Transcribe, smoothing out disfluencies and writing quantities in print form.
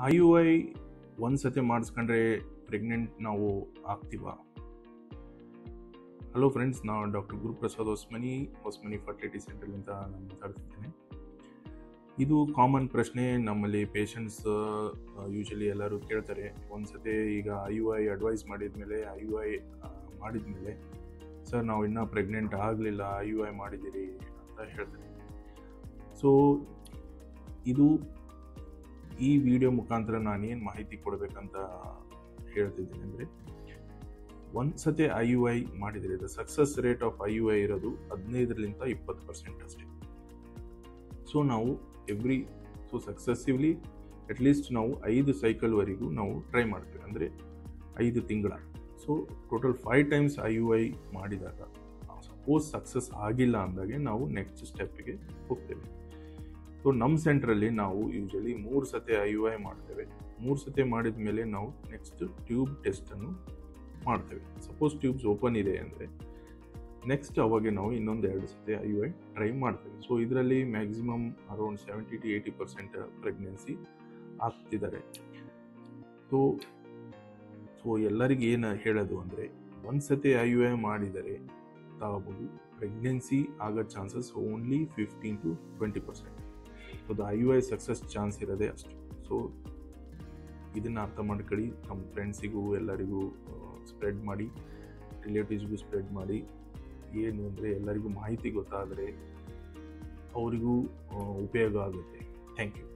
IUI ಒಂದು ಸತಿ ಮಾಡಿಸ್ಕೊಂಡ್ರೆ pregnant ನಾವು ಆಗ್ತೀವಾ? ಹಲೋ ಫ್ರೆಂಡ್ಸ್, ನಾವು ಡಾಕ್ಟರ್ ಗುರುಪ್ರಸಾದ್ ಹೊಸ್ಮನಿ ಫರ್ಟಿಲಿಟಿ ಸೆಂಟರ್ಲಿಂದ ನಾನು ಮಾತಾಡ್ತಿದ್ದೇನೆ. ಇದು ಕಾಮನ್ ಪ್ರಶ್ನೆ ನಮ್ಮಲ್ಲಿ ಪೇಷಂಟ್ಸ್ ಯೂಶಲಿ ಎಲ್ಲರೂ ಕೇಳ್ತಾರೆ. ಒಂದು ಸತಿ ಈಗ IUI ಅಡ್ವೈಸ್ ಮಾಡಿದ್ಮೇಲೆ ಸರ್ ನಾವು ಇನ್ನೂ ಪ್ರೆಗ್ನೆಂಟ್ ಆಗಲಿಲ್ಲ, IUI ಮಾಡಿದ್ದೀರಿ ಅಂತ ಹೇಳ್ತಾರೆ. ಸೊ ಈ ವಿಡಿಯೋ ಮುಖಾಂತರ ನಾನೇನು ಮಾಹಿತಿ ಕೊಡಬೇಕಂತ ಹೇಳ್ತಿದ್ದೀನಿ ಅಂದರೆ, ಒಂದು ಸತಿ IUI ಮಾಡಿದರೆ ಸಕ್ಸಸ್ ರೇಟ್ ಆಫ್ IUI ಇರೋದು 15-20% ಅಷ್ಟೇ. ಸೊ ನಾವು ಸಕ್ಸೆಸಿವ್ಲಿ ಅಟ್ಲೀಸ್ಟ್ ನಾವು 5 ಸೈಕಲ್ವರೆಗೂ ನಾವು ಟ್ರೈ ಮಾಡ್ತೀವಿ, ಅಂದರೆ 5 ತಿಂಗಳ. ಸೊ ಟೋಟಲ್ 5 ಟೈಮ್ಸ್ IUI ಮಾಡಿದಾಗ ಸಪೋಸ್ ಸಕ್ಸಸ್ ಆಗಿಲ್ಲ ಅಂದಾಗೆ ನಾವು ನೆಕ್ಸ್ಟ್ ಸ್ಟೆಪ್ಗೆ ಹೋಗ್ತೇವೆ. ಸೊ ನಮ್ಮ ಸೆಂಟ್ರಲ್ಲಿ ನಾವು ಯೂಶಲಿ 3 ಸತಿ IUI ಮಾಡ್ತೇವೆ. 3 ಸತಿ ಮಾಡಿದ ಮೇಲೆ ನಾವು ನೆಕ್ಸ್ಟ್ ಟ್ಯೂಬ್ ಟೆಸ್ಟನ್ನು ಮಾಡ್ತೇವೆ. ಸಪೋಸ್ ಟ್ಯೂಬ್ಸ್ ಓಪನ್ ಇದೆ ಅಂದರೆ ನೆಕ್ಸ್ಟ್ ಅವಾಗೆ ನಾವು ಇನ್ನೊಂದು 2 ಸತಿ IUI ಟ್ರೈ ಮಾಡ್ತೇವೆ. ಸೊ ಇದರಲ್ಲಿ ಮ್ಯಾಕ್ಸಿಮಮ್ ಅರೌಂಡ್ 70-80% ಪ್ರೆಗ್ನೆನ್ಸಿ ಆಗ್ತಿದ್ದಾರೆ. ಸೊ ಎಲ್ಲರಿಗೆ ಏನು ಹೇಳೋದು ಅಂದರೆ, ಒಂದು ಸತಿ IUI ಮಾಡಿದರೆ ತಾವು ಪ್ರೆಗ್ನೆನ್ಸಿ ಆಗೋ ಚಾನ್ಸಸ್ ಓನ್ಲಿ 15-20%. ಅದು IUI ಸಕ್ಸಸ್ ಚಾನ್ಸ್ ಇರೋದೇ ಅಷ್ಟು. ಸೊ ಇದನ್ನು ಅರ್ಥ ಮಾಡ್ಕೊಳ್ಳಿ, ನಮ್ಮ ಫ್ರೆಂಡ್ಸಿಗೂ ಎಲ್ಲರಿಗೂ ಸ್ಪ್ರೆಡ್ ಮಾಡಿ, ರಿಲೇಟಿವ್ಸ್ಗೂ ಸ್ಪ್ರೆಡ್ ಮಾಡಿ. ಏನು ಅಂದರೆ ಎಲ್ಲರಿಗೂ ಮಾಹಿತಿ ಗೊತ್ತಾದರೆ ಅವರಿಗೂ ಉಪಯೋಗ ಆಗುತ್ತೆ. Thank you.